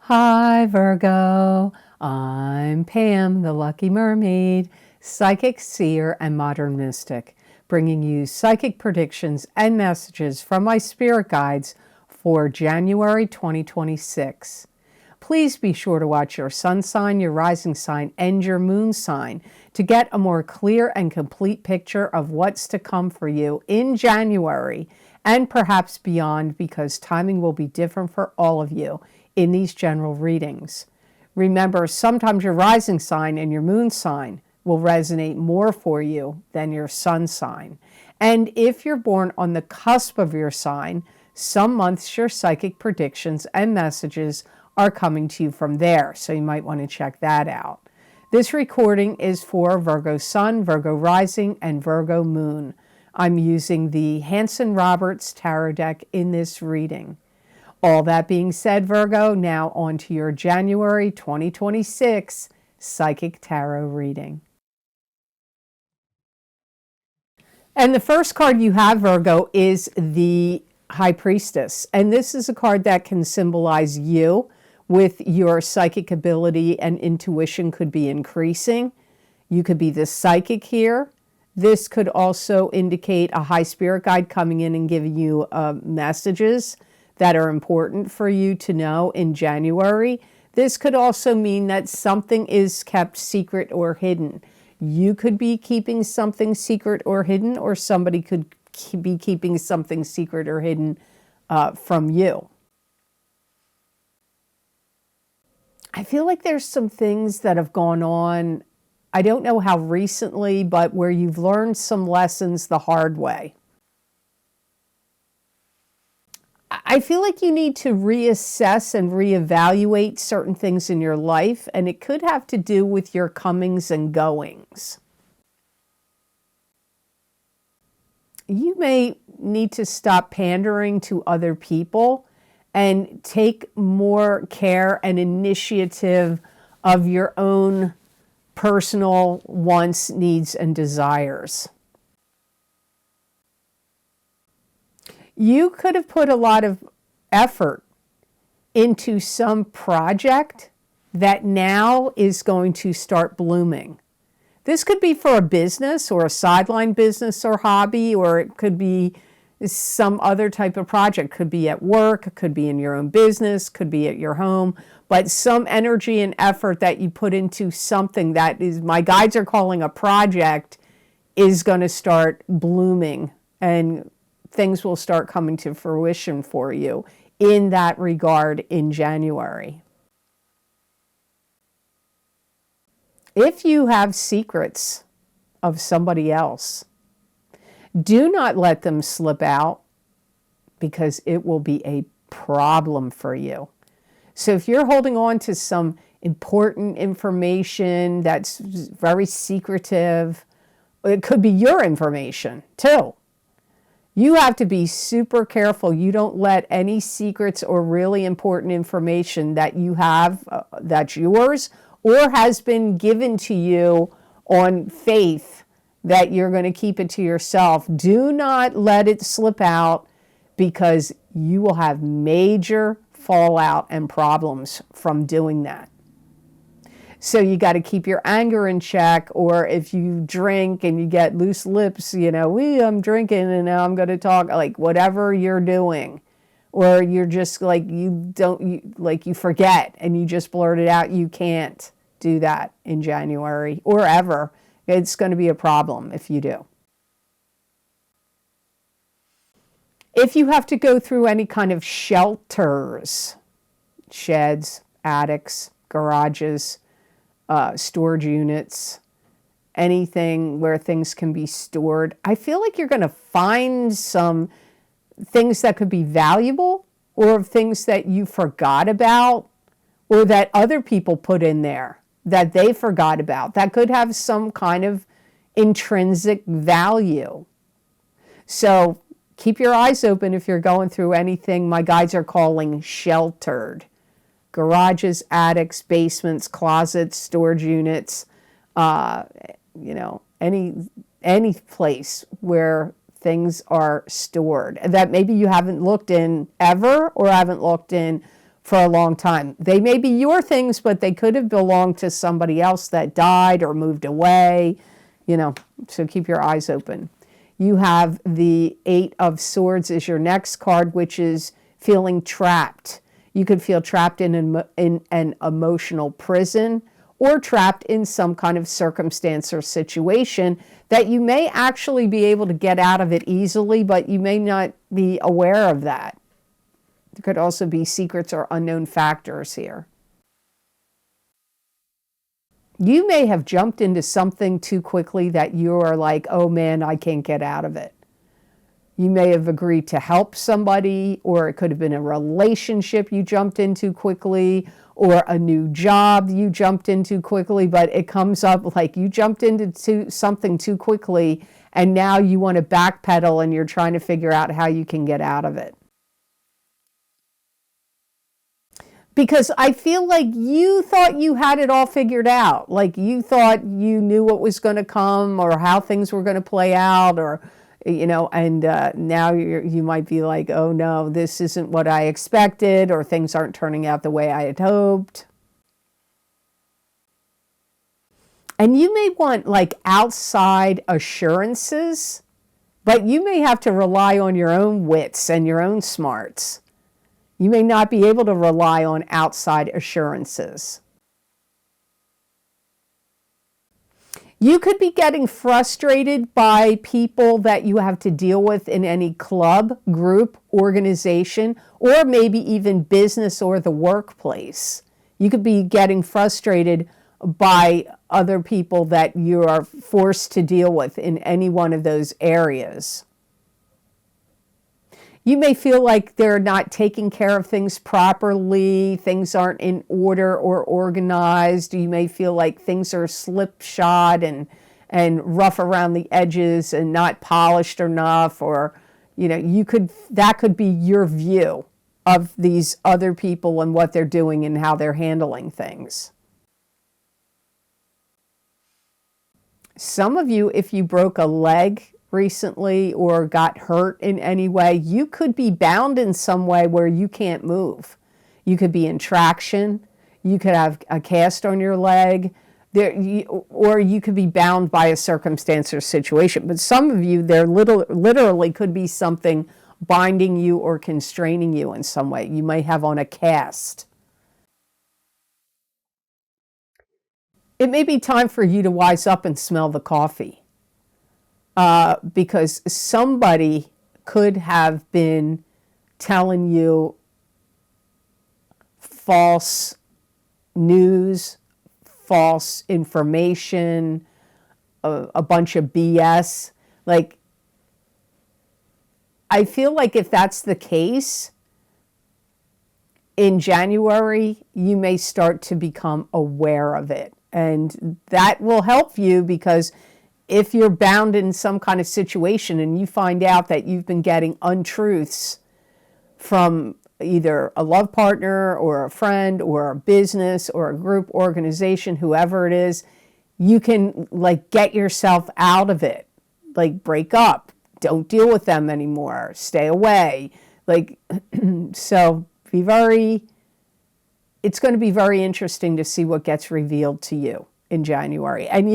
Hi Virgo, I'm Pam, the Lucky Mermaid, psychic, seer, and modern mystic, bringing you psychic predictions and messages from my spirit guides for January 2026. Please be sure to watch your sun sign, your rising sign, and your moon sign to get a more clear and complete picture of what's to come for you in January and perhaps beyond, because timing will be different for all of you in these general readings. Remember, sometimes your rising sign and your moon sign will resonate more for you than your sun sign. And if you're born on the cusp of your sign, some months your psychic predictions and messages are coming to you from there, so you might want to check that out. This recording is for Virgo Sun, Virgo Rising, and Virgo Moon. I'm using the Hanson-Roberts Tarot deck in this reading. All that being said, Virgo, now on to your January 2026 Psychic Tarot reading. And the first card you have, Virgo, is the High Priestess. And this is a card that can symbolize you with your psychic ability and intuition could be increasing. You could be the psychic here. This could also indicate a high spirit guide coming in and giving you messages that are important for you to know in January. This could also mean that something is kept secret or hidden. You could be keeping something secret or hidden, or somebody could be keeping something secret or hidden from you. I feel like there's some things that have gone on, I don't know how recently, but where you've learned some lessons the hard way. I feel like you need to reassess and reevaluate certain things in your life, and it could have to do with your comings and goings. You may need to stop pandering to other people and take more care and initiative of your own personal wants, needs, and desires. You could have put a lot of effort into some project that now is going to start blooming. This could be for a business or a sideline business or hobby, or it could be some other type of project. Could be at work, could be in your own business, could be at your home, but some energy and effort that you put into something that is, my guides are calling a project, is going to start blooming, and things will start coming to fruition for you in that regard in January. If you have secrets of somebody else, do not let them slip out, because it will be a problem for you. So if you're holding on to some important information that's very secretive, it could be your information too. You have to be super careful. You don't let any secrets or really important information that you have, that's yours, or has been given to you on faith that you're going to keep it to yourself. Do not let it slip out, because you will have major fallout and problems from doing that. So you got to keep your anger in check, or if you drink and you get loose lips, I'm drinking and now I'm going to talk, like whatever you're doing, or you're just like, you forget and you just blurt it out. You can't do that in January or ever. It's going to be a problem if you do. If you have to go through any kind of shelters, sheds, attics, garages, storage units, anything where things can be stored, I feel like you're going to find some things that could be valuable, or things that you forgot about, or that other people put in there that they forgot about, that could have some kind of intrinsic value. So keep your eyes open if you're going through anything my guides are calling sheltered. Garages, attics, basements, closets, storage units, any place where things are stored that maybe you haven't looked in ever, or haven't looked in for a long time. They may be your things, but they could have belonged to somebody else that died or moved away, so keep your eyes open. You have the Eight of Swords is your next card, which is feeling trapped. You could feel trapped in an emotional prison or trapped in some kind of circumstance or situation that you may actually be able to get out of it easily, but you may not be aware of that. There could also be secrets or unknown factors here. You may have jumped into something too quickly that you are like, oh man, I can't get out of it. You may have agreed to help somebody, or it could have been a relationship you jumped into quickly, or a new job you jumped into quickly, but it comes up like you jumped into something too quickly and now you want to backpedal and you're trying to figure out how you can get out of it. Because I feel like you thought you had it all figured out. Like you thought you knew what was going to come or how things were going to play out, or, and now you might be like, oh no, this isn't what I expected, or things aren't turning out the way I had hoped. And you may want like outside assurances, but you may have to rely on your own wits and your own smarts. You may not be able to rely on outside assurances. You could be getting frustrated by people that you have to deal with in any club, group, organization, or maybe even business or the workplace. You could be getting frustrated by other people that you are forced to deal with in any one of those areas. You may feel like they're not taking care of things properly, things aren't in order or organized. You may feel like things are slipshod and rough around the edges and not polished enough, or that could be your view of these other people and what they're doing and how they're handling things. Some of you, if you broke a leg recently or got hurt in any way, you could be bound in some way where you can't move. You could be in traction, you could have a cast on your leg, or you could be bound by a circumstance or situation. But some of you, there literally could be something binding you or constraining you in some way. You may have on a cast. It may be time for you to wise up and smell the coffee. Because somebody could have been telling you false news, false information, a bunch of BS. Like, I feel like if that's the case, in January, you may start to become aware of it. And that will help you, because if you're bound in some kind of situation and you find out that you've been getting untruths from either a love partner or a friend or a business or a group, organization, whoever it is, you can get yourself out of it. Like, break up, don't deal with them anymore, stay away. So it's going to be very interesting to see what gets revealed to you in January. And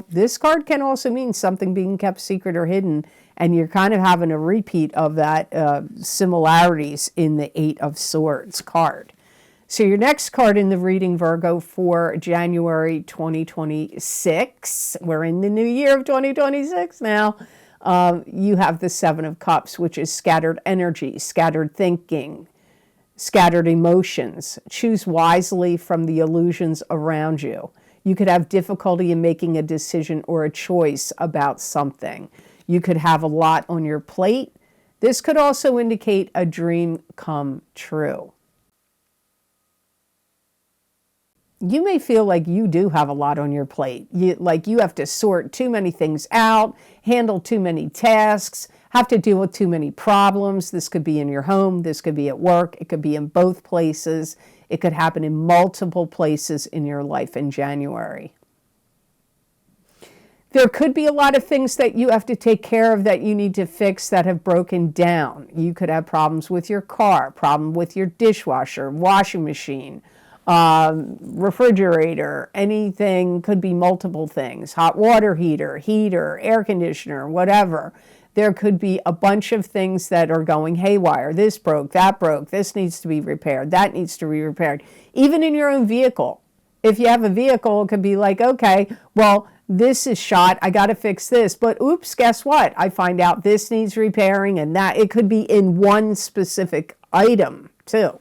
this card can also mean something being kept secret or hidden, and you're kind of having a repeat of that similarities in the Eight of Swords card. So your next card in the reading, Virgo, for January 2026, we're in the new year of 2026 now, you have the Seven of Cups, which is scattered energy, scattered thinking, scattered emotions. Choose wisely from the illusions around you. You could have difficulty in making a decision or a choice about something. You could have a lot on your plate. This could also indicate a dream come true. You may feel like you do have a lot on your plate. You have to sort too many things out, handle too many tasks, have to deal with too many problems. This could be in your home, this could be at work, it could be in both places. It could happen in multiple places in your life in January. There could be a lot of things that you have to take care of that you need to fix that have broken down. You could have problems with your car, problem with your dishwasher, washing machine, refrigerator, anything, could be multiple things, hot water heater, air conditioner, whatever. There could be a bunch of things that are going haywire. This broke, this needs to be repaired, that needs to be repaired. Even in your own vehicle. If you have a vehicle, it could be like, okay, well, this is shot, I got to fix this. But oops, guess what? I find out this needs repairing and that. It could be in one specific item too.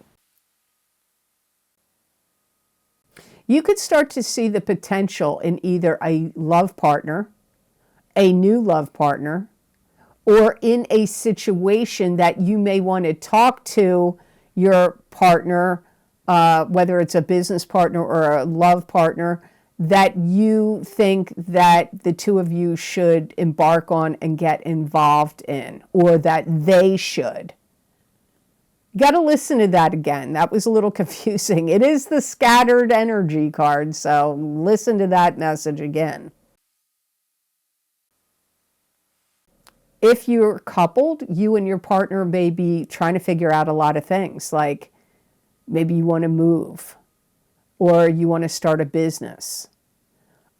You could start to see the potential in either a love partner, a new love partner, or in a situation that you may want to talk to your partner, whether it's a business partner or a love partner, that you think that the two of you should embark on and get involved in, or that they should. You got to listen to that again. That was a little confusing. It is the scattered energy card, so listen to that message again. If you're coupled, you and your partner may be trying to figure out a lot of things, like maybe you want to move or you want to start a business.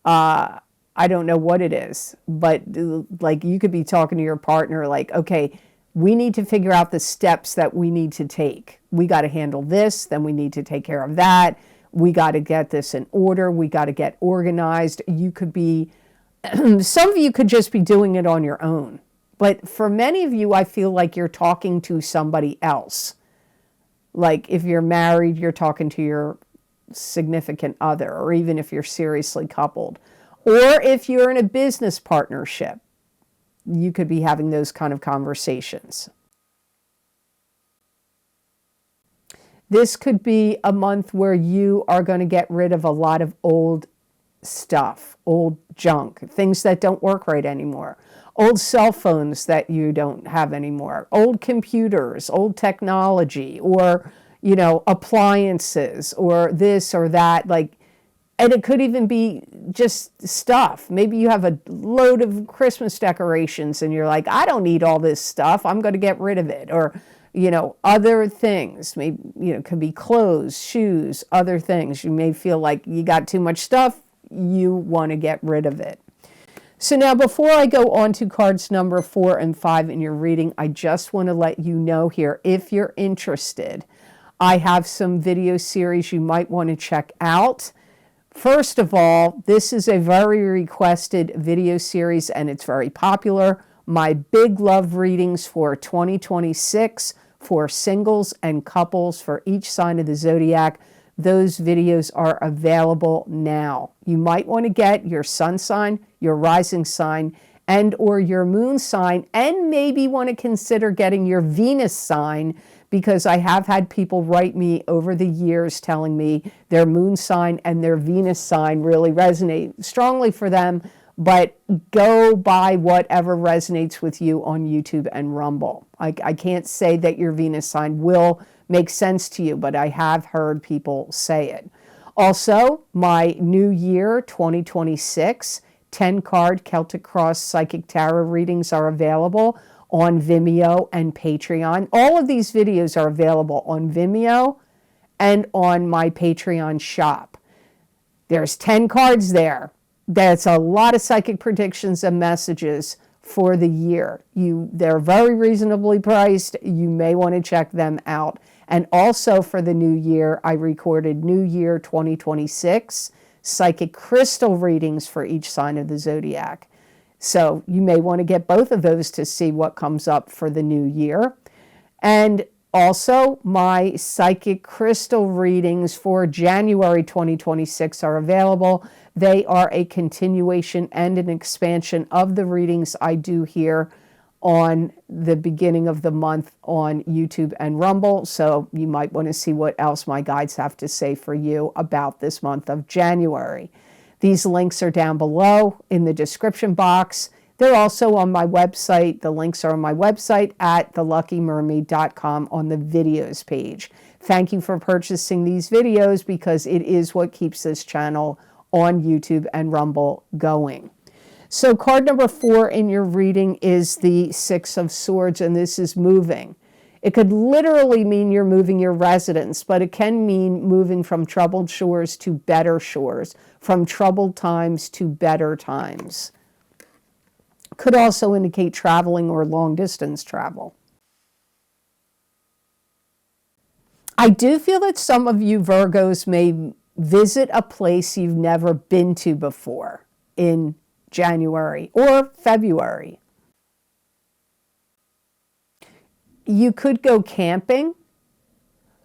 I don't know what it is, but like you could be talking to your partner like, okay, we need to figure out the steps that we need to take. We got to handle this, then we need to take care of that. We got to get this in order. We got to get organized. You could be, some of you could just be doing it on your own. But for many of you, I feel like you're talking to somebody else. Like if you're married, you're talking to your significant other, or even if you're seriously coupled. Or if you're in a business partnership, you could be having those kind of conversations. This could be a month where you are going to get rid of a lot of old stuff, old junk, things that don't work right anymore. Old cell phones that you don't have anymore, old computers, old technology, or, you know, appliances, or this or that. Like, and it could even be just stuff. Maybe you have a load of Christmas decorations and you're like, I don't need all this stuff. I'm going to get rid of it. Or, you know, other things. Maybe, you know, it could be clothes, shoes, other things. You may feel like you got too much stuff. You want to get rid of it. So now before I go on to cards number 4 and 5 in your reading, I just want to let you know here, if you're interested, I have some video series you might want to check out. First of all, this is a very requested video series and it's very popular. My Big Love readings for 2026 for singles and couples for each sign of the zodiac. Those videos are available now. You might want to get your sun sign, your rising sign, and or your moon sign, and maybe want to consider getting your Venus sign, because I have had people write me over the years telling me their moon sign and their Venus sign really resonate strongly for them, but go by whatever resonates with you on YouTube and Rumble. I can't say that your Venus sign will make sense to you, but I have heard people say it. Also, my New Year 2026 10-card Celtic Cross Psychic Tarot readings are available on Vimeo and Patreon. All of these videos are available on Vimeo and on my Patreon shop. There's 10 cards there. That's a lot of psychic predictions and messages for the year. They're very reasonably priced. You may want to check them out. And also for the new year, I recorded New Year 2026 psychic crystal readings for each sign of the zodiac. So you may want to get both of those to see what comes up for the new year. And also my psychic crystal readings for January 2026 are available. They are a continuation and an expansion of the readings I do here on the beginning of the month on YouTube and Rumble. So you might want to see what else my guides have to say for you about this month of January. These links are down below in the description box. They're also on my website. The links are on my website at theluckymermaid.com on the videos page. Thank you for purchasing these videos because it is what keeps this channel on YouTube and Rumble going. So card number 4 in your reading is the Six of Swords, and this is moving. It could literally mean you're moving your residence, but it can mean moving from troubled shores to better shores, from troubled times to better times. Could also indicate traveling or long distance travel. I do feel that some of you Virgos may visit a place you've never been to before in January or February. You could go camping.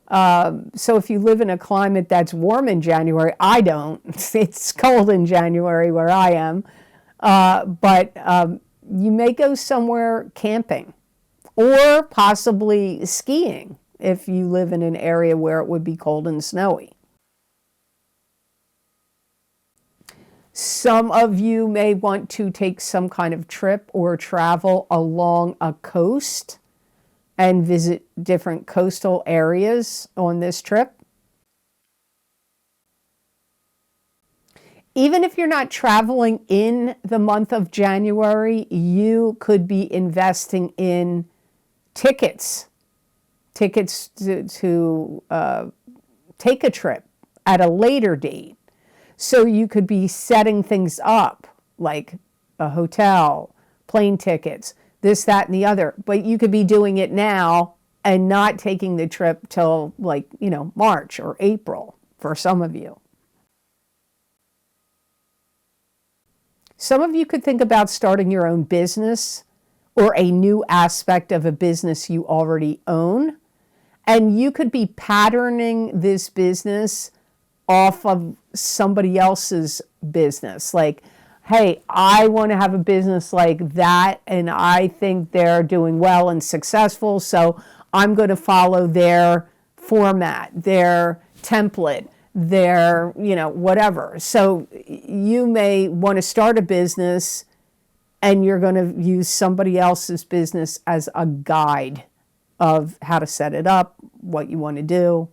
So if you live in a climate that's warm in January, I don't. It's cold in January where I am. But you may go somewhere camping or possibly skiing if you live in an area where it would be cold and snowy. Some of you may want to take some kind of trip or travel along a coast and visit different coastal areas on this trip. Even if you're not traveling in the month of January, you could be investing in tickets to take a trip at a later date. So you could be setting things up like a hotel, plane tickets, this, that, and the other. But you could be doing it now and not taking the trip till March or April for some of you. Some of you could think about starting your own business or a new aspect of a business you already own. And you could be patterning this business off of somebody else's business. Like, hey, I want to have a business like that, and I think they're doing well and successful, so I'm going to follow their format, their template, their, whatever. So you may want to start a business and you're going to use somebody else's business as a guide of how to set it up, what you want to do.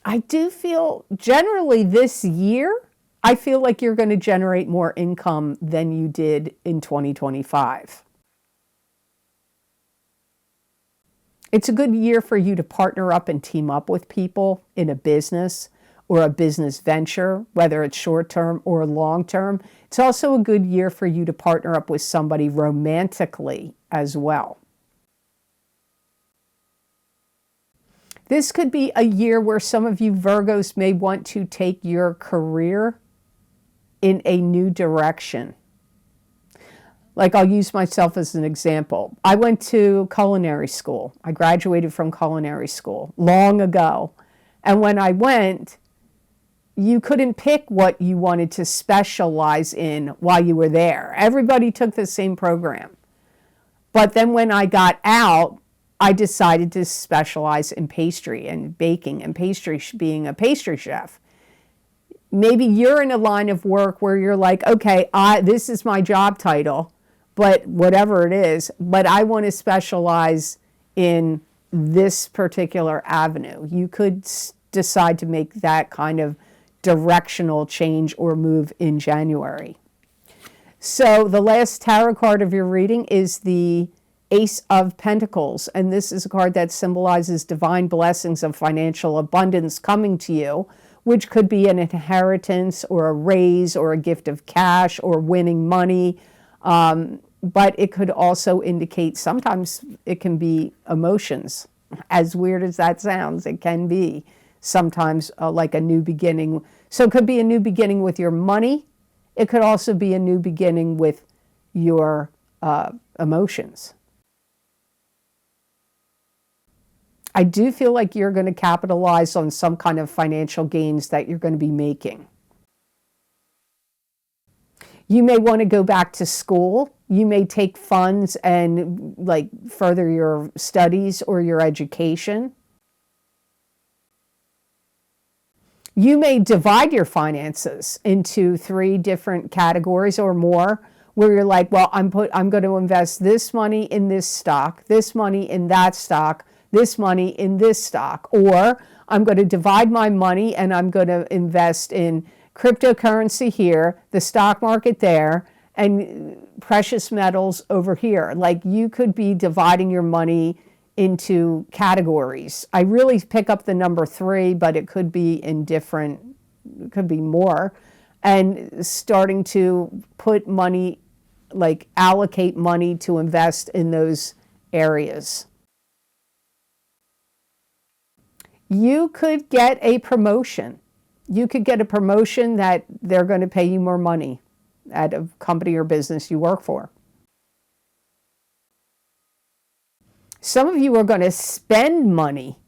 I do feel generally this year, I feel like you're going to generate more income than you did in 2025. It's a good year for you to partner up and team up with people in a business or a business venture, whether it's short-term or long-term. It's also a good year for you to partner up with somebody romantically as well. This could be a year where some of you Virgos may want to take your career in a new direction. Like, I'll use myself as an example. I went to culinary school. I graduated from culinary school long ago. And when I went, you couldn't pick what you wanted to specialize in while you were there. Everybody took the same program. But then when I got out, I decided to specialize in pastry and baking and pastry, being a pastry chef. Maybe you're in a line of work where you're like, okay, this is my job title, but whatever it is, but I want to specialize in this particular avenue. You could decide to make that kind of directional change or move in January. So the last tarot card of your reading is the Ace of Pentacles, and this is a card that symbolizes divine blessings of financial abundance coming to you, which could be an inheritance or a raise or a gift of cash or winning money. But it could also indicate, sometimes it can be emotions. As weird as that sounds, it can be sometimes like a new beginning. So it could be a new beginning with your money. It could also be a new beginning with your emotions. I do feel like you're going to capitalize on some kind of financial gains that you're going to be making. You may want to go back to school. You may take funds and further your studies or your education. You may divide your finances into 3 different categories or more, where you're like, well, I'm going to invest this money in this stock, this money in that stock, this money in this stock, or I'm going to divide my money and I'm going to invest in cryptocurrency here, the stock market there, and precious metals over here. Like you could be dividing your money into categories. I really pick up the number 3, but it could be in different, it could be more. And starting to put money, like allocate money to invest in those areas. You could get a promotion. You could get a promotion that they're going to pay you more money at a company or business you work for. Some of you are going to spend money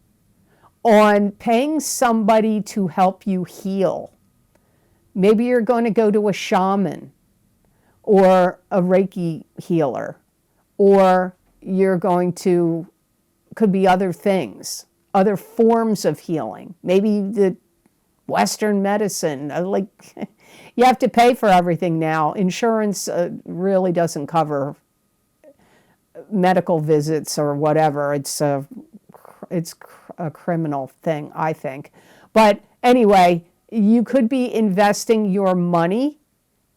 on paying somebody to help you heal. Maybe you're going to go to a shaman or a Reiki healer, or you're going to, could be other things, other forms of healing. Maybe the Western medicine, like you have to pay for everything now. Insurance really doesn't cover medical visits or whatever. It's a criminal thing, I think. But anyway, you could be investing your money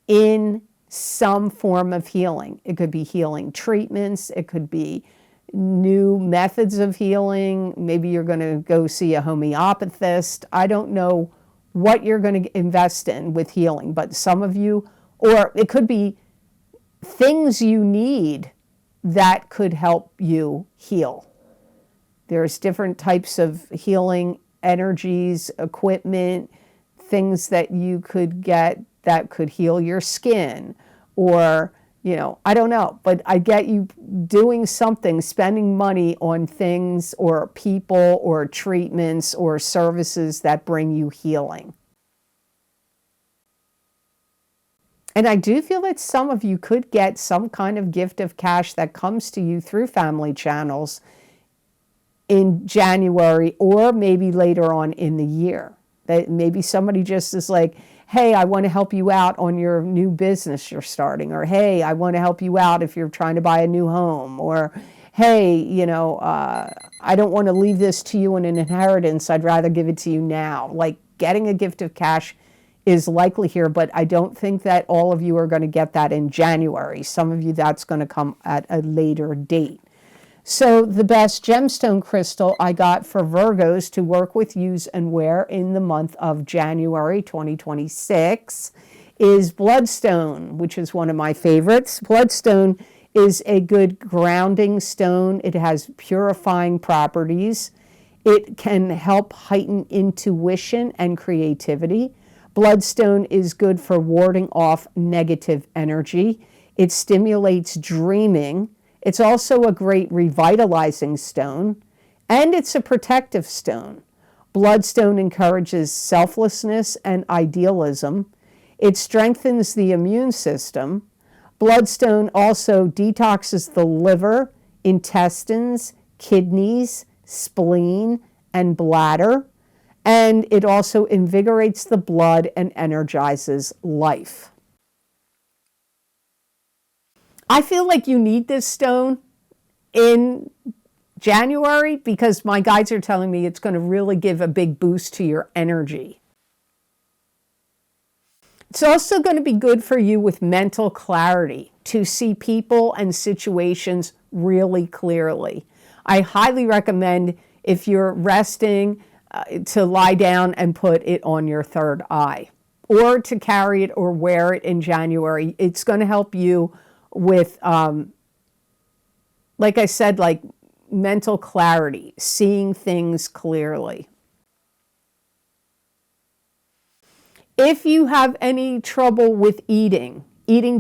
in some form of healing. It could be healing treatments. It could be new methods of healing. Maybe you're going to go see a homeopathist. I don't know what you're going to invest in with healing, but some of you, or it could be things you need that could help you heal. There's different types of healing energies, equipment, things that you could get that could heal your skin, or, you know, I don't know, but I get you doing something, spending money on things or people or treatments or services that bring you healing. And I do feel that some of you could get some kind of gift of cash that comes to you through family channels in January or maybe later on in the year. That maybe somebody just is like, hey, I want to help you out on your new business you're starting, or hey, I want to help you out if you're trying to buy a new home, or hey, you know, I don't want to leave this to you in an inheritance. I'd rather give it to you now. Like getting a gift of cash is likely here, but I don't think that all of you are going to get that in January. Some of you, that's going to come at a later date. So the best gemstone crystal I got for Virgos to work with, use, and wear in the month of January 2026 is Bloodstone, which is one of my favorites. Bloodstone is a good grounding stone. It has purifying properties. It can help heighten intuition and creativity. Bloodstone is good for warding off negative energy. It stimulates dreaming. It's also a great revitalizing stone, and it's a protective stone. Bloodstone encourages selflessness and idealism. It strengthens the immune system. Bloodstone also detoxes the liver, intestines, kidneys, spleen, and bladder. And it also invigorates the blood and energizes life. I feel like you need this stone in January because my guides are telling me it's going to really give a big boost to your energy. It's also going to be good for you with mental clarity, to see people and situations really clearly. I highly recommend, if you're resting, to lie down and put it on your third eye, or to carry it or wear it in January. It's going to help you with, like I said, like mental clarity, seeing things clearly. If you have any trouble with eating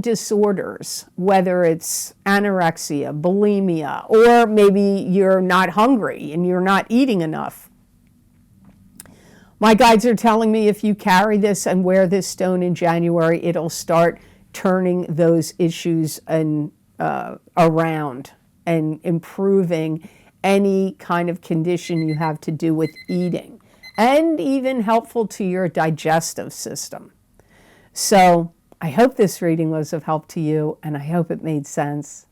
disorders, whether it's anorexia, bulimia, or maybe you're not hungry and you're not eating enough, my guides are telling me if you carry this and wear this stone in January, it'll start turning those issues around and improving any kind of condition you have to do with eating, and even helpful to your digestive system. So I hope this reading was of help to you, and I hope it made sense.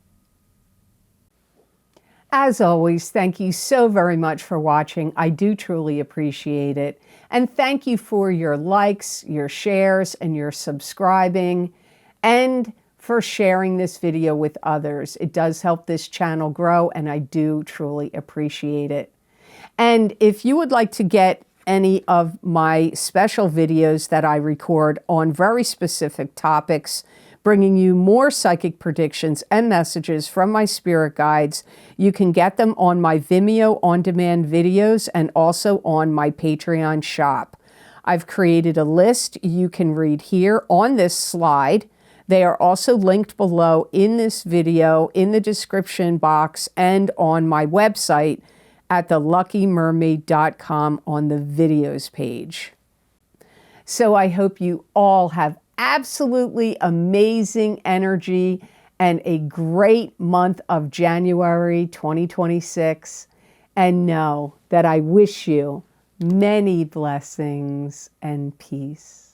As always, thank you so very much for watching. I do truly appreciate it. And thank you for your likes, your shares, and your subscribing, and for sharing this video with others. It does help this channel grow, and I do truly appreciate it. And if you would like to get any of my special videos that I record on very specific topics, bringing you more psychic predictions and messages from my spirit guides, you can get them on my Vimeo on-demand videos and also on my Patreon shop. I've created a list you can read here on this slide. They are also linked below in this video, in the description box, and on my website at theluckymermaid.com on the videos page. So I hope you all have absolutely amazing energy and a great month of January 2026. And know that I wish you many blessings and peace.